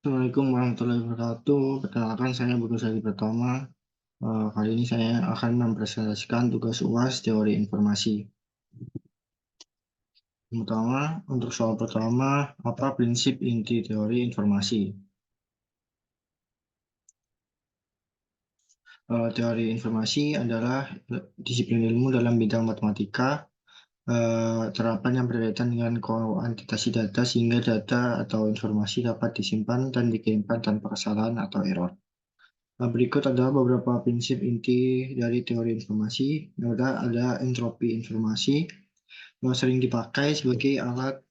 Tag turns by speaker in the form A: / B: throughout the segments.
A: Assalamualaikum warahmatullahi wabarakatuh. Perkenalkan saya Budi Sadi Pratama. Kali ini saya akan mempresentasikan tugas UAS teori informasi. Untuk soal pertama, apa prinsip inti teori informasi? Teori informasi adalah disiplin ilmu dalam bidang matematika, terapan yang berkaitan dengan kuantitasi data sehingga data atau informasi dapat disimpan dan dikirimkan tanpa kesalahan atau error. Berikut adalah beberapa prinsip inti dari teori informasi. Yang pertama ada entropi informasi yang sering dipakai sebagai alat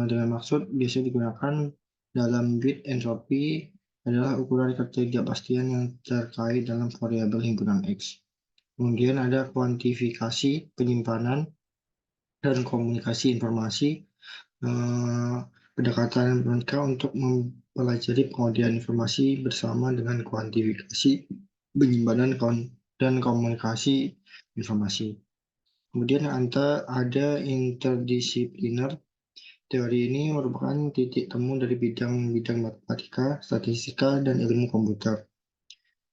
A: dengan maksud biasanya digunakan dalam bit. Entropi adalah ukuran ketidakpastian yang terkait dalam variabel himpunan X. Kemudian ada kuantifikasi penyimpanan dan komunikasi informasi. eh, Pendekatan mereka untuk mempelajari pengodian informasi bersama dengan kuantifikasi penyimpanan dan komunikasi informasi. Kemudian ada interdisipliner. Teori ini merupakan titik temu dari bidang-bidang matematika, statistika, dan ilmu komputer.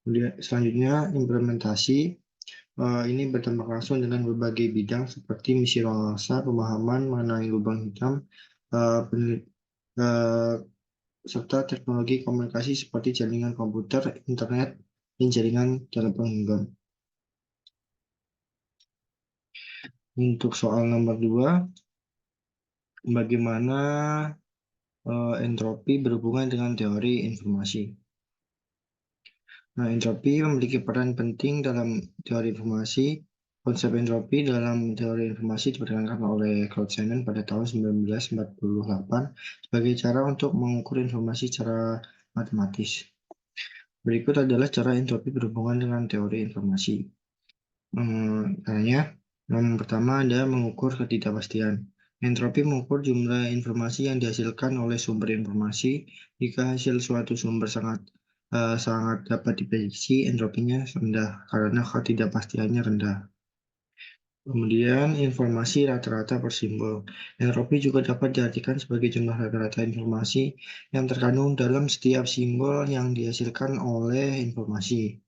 A: Kemudian selanjutnya implementasi. Ini berdampak langsung dengan berbagai bidang seperti misi ruang angkasa, pemahaman mengenai lubang hitam, eh, eh, serta teknologi komunikasi seperti jaringan komputer, internet, dan jaringan telepon genggam. Untuk soal nomor 2, bagaimana entropi berhubungan dengan teori informasi? Nah, entropi memiliki peran penting dalam teori informasi. Konsep entropi dalam teori informasi diperkenalkan oleh Claude Shannon pada tahun 1948 sebagai cara untuk mengukur informasi secara matematis. Berikut adalah cara entropi berhubungan dengan teori informasi. Caranya, yang pertama ada mengukur ketidakpastian. Entropi mengukur jumlah informasi yang dihasilkan oleh sumber informasi. Jika hasil suatu sumber sangat dapat diprediksi, entropinya rendah karena ketidakpastiannya rendah. Kemudian, informasi rata-rata per simbol. Entropi juga dapat diartikan sebagai jumlah rata-rata informasi yang terkandung dalam setiap simbol yang dihasilkan oleh informasi.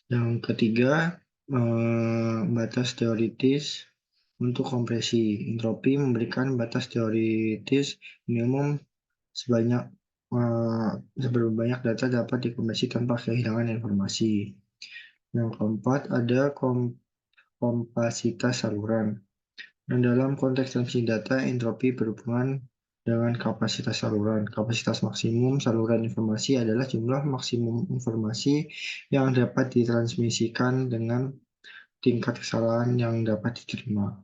A: Yang ketiga, batas teoritis untuk kompresi. Entropi memberikan batas teoritis minimum sebanyak eh, seberapa banyak data dapat dikompresi tanpa kehilangan informasi. Yang keempat, ada kompasitas saluran. Dan dalam konteks transmisi data, entropi berhubungan dengan kapasitas saluran. Kapasitas maksimum saluran informasi adalah jumlah maksimum informasi yang dapat ditransmisikan dengan tingkat kesalahan yang dapat diterima.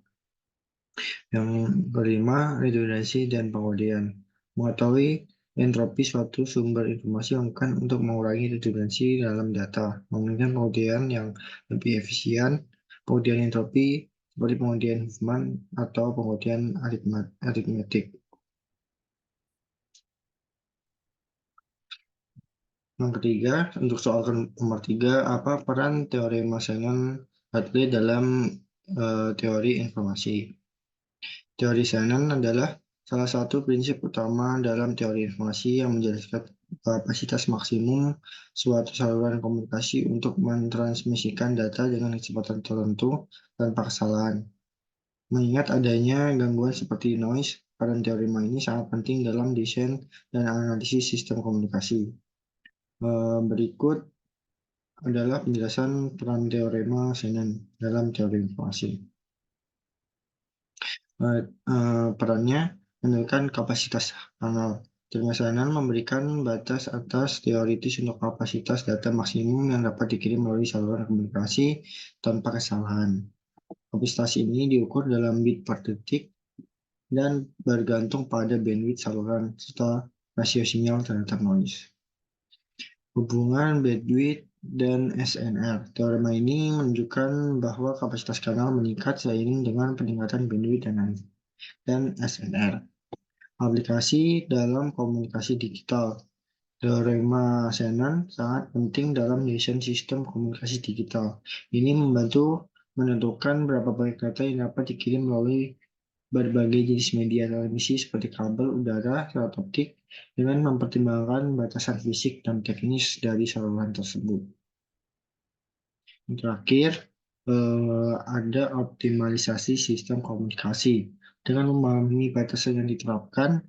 A: Yang kelima, redundansi dan pengujian. Mengetahui entropi suatu sumber informasi akan untuk mengurangi redundansi dalam data, memungkinkan pengujian yang lebih efisien, pengujian entropi seperti pengujian Huffman atau pengujian aritmetik. Yang ketiga, untuk soal nomor 3, apa peran teorema Shannon-Hadley dalam teori informasi? Teori Shannon adalah salah satu prinsip utama dalam teori informasi yang menjelaskan kapasitas maksimum suatu saluran komunikasi untuk mentransmisikan data dengan kecepatan tertentu tanpa kesalahan. Mengingat adanya gangguan seperti noise, peran teorema ini sangat penting dalam desain dan analisis sistem komunikasi. Berikut adalah penjelasan peran teorema Shannon dalam teori informasi. Perannya menentukan kapasitas kanal. Shannon memberikan batas atas teoritis untuk kapasitas data maksimum yang dapat dikirim melalui saluran komunikasi tanpa kesalahan. Kapasitas ini diukur dalam bit per detik dan bergantung pada bandwidth saluran serta rasio sinyal terhadap noise. Hubungan bandwidth dan SNR. Teorema ini menunjukkan bahwa kapasitas kanal meningkat seiring dengan peningkatan bandwidth dan SNR. Aplikasi dalam komunikasi digital. Teorema Shannon sangat penting dalam desain sistem komunikasi digital. Ini membantu menentukan berapa banyak data yang dapat dikirim melalui berbagai jenis media transmisi seperti kabel, udara, telepon optik dengan mempertimbangkan batasan fisik dan teknis dari saluran tersebut. Yang terakhir, ada optimalisasi sistem komunikasi. Dengan memahami batasan yang diterapkan,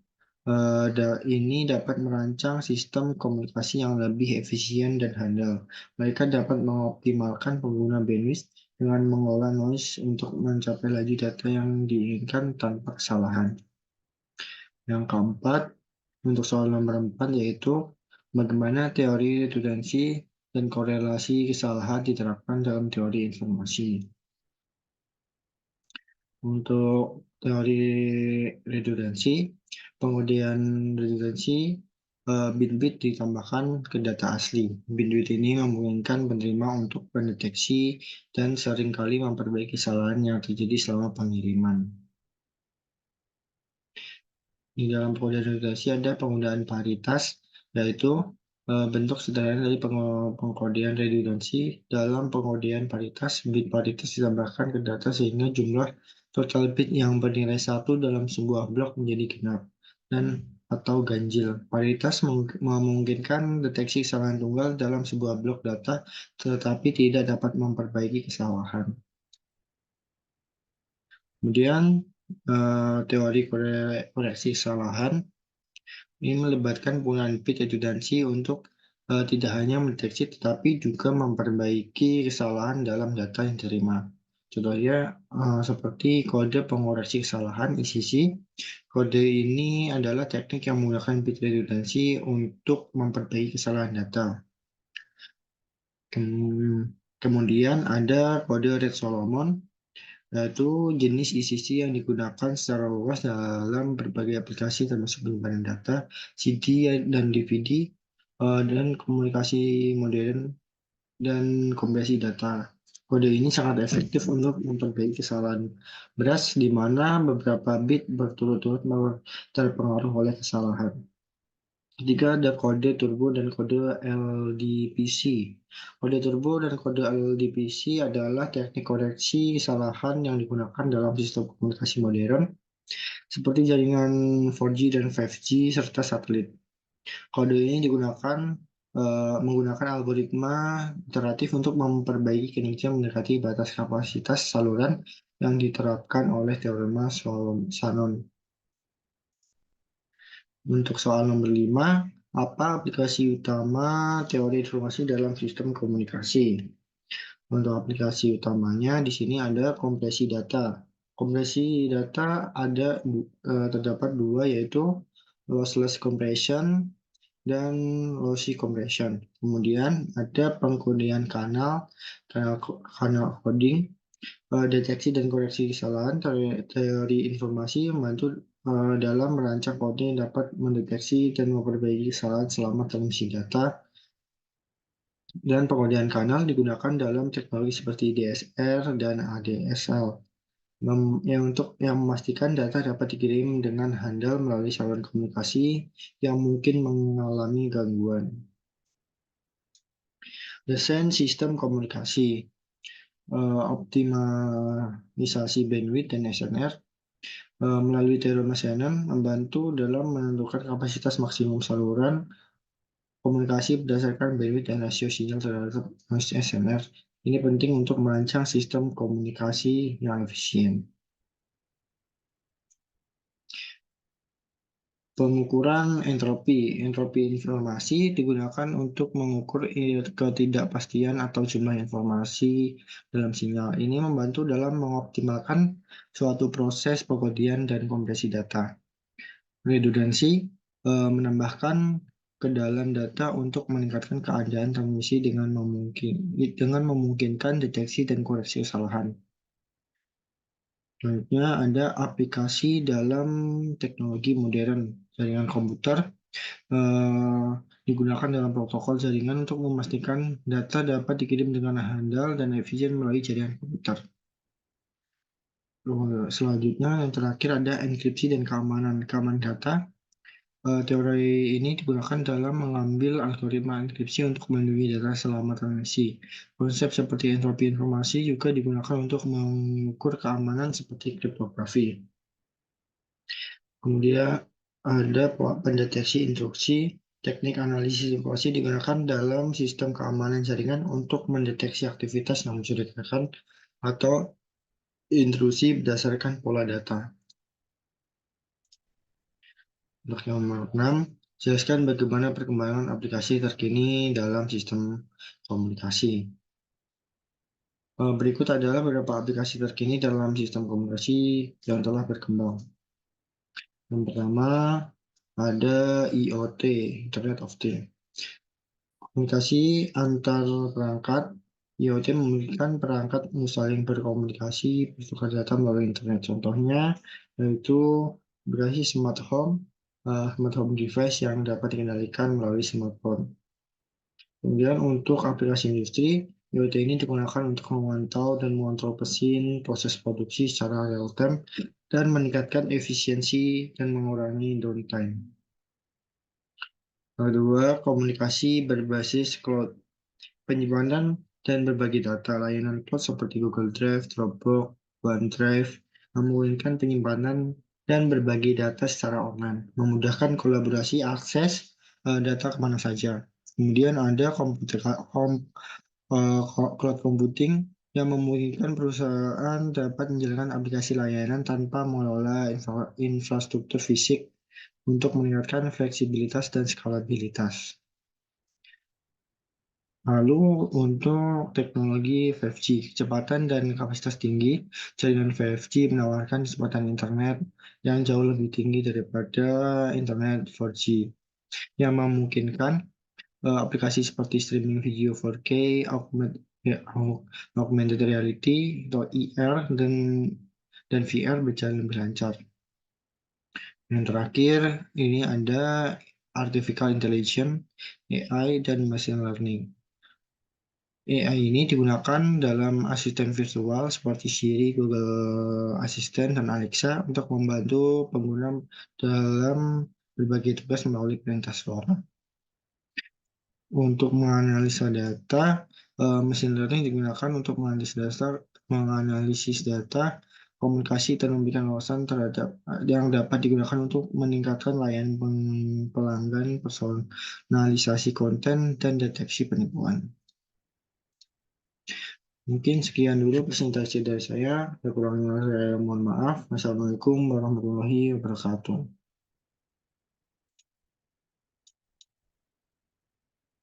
A: ini dapat merancang sistem komunikasi yang lebih efisien dan handal. Mereka dapat mengoptimalkan pengguna bandwidth dengan mengolah noise untuk mencapai laju data yang diinginkan tanpa kesalahan. Yang keempat, untuk soal nomor 4 yaitu bagaimana teori redundansi dan korelasi kesalahan diterapkan dalam teori informasi. Untuk teori redundansi, pengujian redundansi bit-bit ditambahkan ke data asli. Bit-bit ini memungkinkan penerima untuk mendeteksi dan seringkali memperbaiki kesalahan yang terjadi selama pengiriman. Di dalam pengujian redundansi ada penggunaan paritas, yaitu bentuk sederhana dari pengkodean redundansi. Dalam pengkodean paritas, bit paritas ditambahkan ke data sehingga jumlah total bit yang bernilai 1 dalam sebuah blok menjadi genap dan atau ganjil. Paritas memungkinkan deteksi kesalahan tunggal dalam sebuah blok data, tetapi tidak dapat memperbaiki kesalahan. Kemudian, teori koreksi kesalahan ini melibatkan penggunaan bit redundansi untuk tidak hanya mendeteksi tetapi juga memperbaiki kesalahan dalam data yang diterima. Contohnya seperti kode pengoreksi kesalahan (ECC). Kode ini adalah teknik yang menggunakan bit redundansi untuk memperbaiki kesalahan data. Kemudian ada kode Reed Solomon, yaitu jenis ECC yang digunakan secara luas dalam berbagai aplikasi termasuk penyimpanan data, CD dan DVD, dan komunikasi modern dan kompresi data. Kode ini sangat efektif untuk memperbaiki kesalahan beras di mana beberapa bit berturut-turut terpengaruh oleh kesalahan. Ketiga, ada kode turbo dan kode LDPC. Kode turbo dan kode LDPC adalah teknik koreksi kesalahan yang digunakan dalam sistem komunikasi modern, seperti jaringan 4G dan 5G serta satelit. Kode ini menggunakan algoritma iteratif untuk memperbaiki kinerja mendekati batas kapasitas saluran yang diterapkan oleh teorema Shannon. Untuk soal nomor 5, apa aplikasi utama teori informasi dalam sistem komunikasi? Untuk aplikasi utamanya di sini ada kompresi data. Kompresi data terdapat dua, yaitu lossless compression dan lossy compression. Kemudian ada pengkodean kanal coding, deteksi dan koreksi kesalahan. Teori informasi membantu dalam merancang kode yang dapat mendeteksi dan memperbaiki kesalahan selama transmisi data. Dan pengodean kanal digunakan dalam teknologi seperti DSR dan ADSL yang memastikan data dapat dikirim dengan handal melalui saluran komunikasi yang mungkin mengalami gangguan. Desain sistem komunikasi, optimalisasi bandwidth dan SNR melalui teorema Shannon membantu dalam menentukan kapasitas maksimum saluran komunikasi berdasarkan bandwidth dan rasio sinyal terhadap noise SNR. Ini penting untuk merancang sistem komunikasi yang efisien. Pengukuran entropi. Entropi informasi digunakan untuk mengukur ketidakpastian atau jumlah informasi dalam sinyal. Ini membantu dalam mengoptimalkan suatu proses pengkodian dan kompresi data. Redundansi menambahkan kedalan data untuk meningkatkan keadaan transmisi dengan memungkinkan deteksi dan koreksi kesalahan. Selanjutnya ada aplikasi dalam teknologi modern. Jaringan komputer digunakan dalam protokol jaringan untuk memastikan data dapat dikirim dengan handal dan efisien melalui jaringan komputer. Selanjutnya yang terakhir ada enkripsi dan keamanan data. Teori ini digunakan dalam mengambil algoritma enkripsi untuk melindungi data selama transmisi. Konsep seperti entropi informasi juga digunakan untuk mengukur keamanan seperti kriptografi. Kemudian ada pendeteksi instruksi. Teknik analisis informasi digunakan dalam sistem keamanan jaringan untuk mendeteksi aktivitas yang mencurigakan atau intrusi berdasarkan pola data. Untuk yang nomor 6, jelaskan bagaimana perkembangan aplikasi terkini dalam sistem komunikasi. Berikut adalah beberapa aplikasi terkini dalam sistem komunikasi yang telah berkembang. Yang pertama, ada IoT, Internet of Things. Komunikasi antar perangkat. IoT memungkinkan perangkat saling berkomunikasi, bertukar data melalui internet. Contohnya yaitu aplikasi smart home device yang dapat dikendalikan melalui smartphone. Kemudian untuk aplikasi industri, IoT ini digunakan untuk memantau dan mengontrol mesin, proses produksi secara real time, dan meningkatkan efisiensi dan mengurangi downtime. Kedua, komunikasi berbasis cloud. Penyimpanan dan berbagi data. Layanan cloud seperti Google Drive, Dropbox, OneDrive memungkinkan penyimpanan dan berbagi data secara online, memudahkan kolaborasi akses data kemana saja. Kemudian ada cloud computing yang memungkinkan perusahaan dapat menjalankan aplikasi layanan tanpa mengelola infrastruktur fisik untuk meningkatkan fleksibilitas dan skalabilitas. Lalu untuk teknologi 5G, kecepatan dan kapasitas tinggi, jaringan 5G menawarkan kecepatan internet yang jauh lebih tinggi daripada internet 4G, yang memungkinkan aplikasi seperti streaming video 4K, augmented reality atau IR dan VR berjalan lebih lancar. Yang terakhir, ini ada artificial intelligence, AI, dan machine learning. AI ini digunakan dalam asisten virtual seperti Siri, Google Assistant, dan Alexa untuk membantu pengguna dalam berbagai tugas melalui perintah suara. Untuk menganalisa data, mesin learning digunakan untuk menganalisis data komunikasi dan memberikan wawasan terhadap yang dapat digunakan untuk meningkatkan layanan pelanggan, personalisasi konten, dan deteksi penipuan. Mungkin sekian dulu presentasi dari saya. Kurangnya saya mohon maaf. Wassalamualaikum warahmatullahi wabarakatuh.